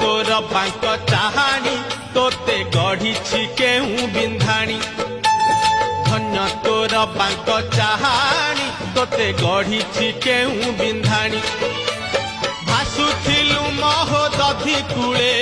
तोर बांक चाहाणी तोते गढ़ी केहू बिंधाणी धन्य तोर बांक चाहाणी तोते गढ़ी केहू बिंधाणी भासुथिलु महोदधि कूले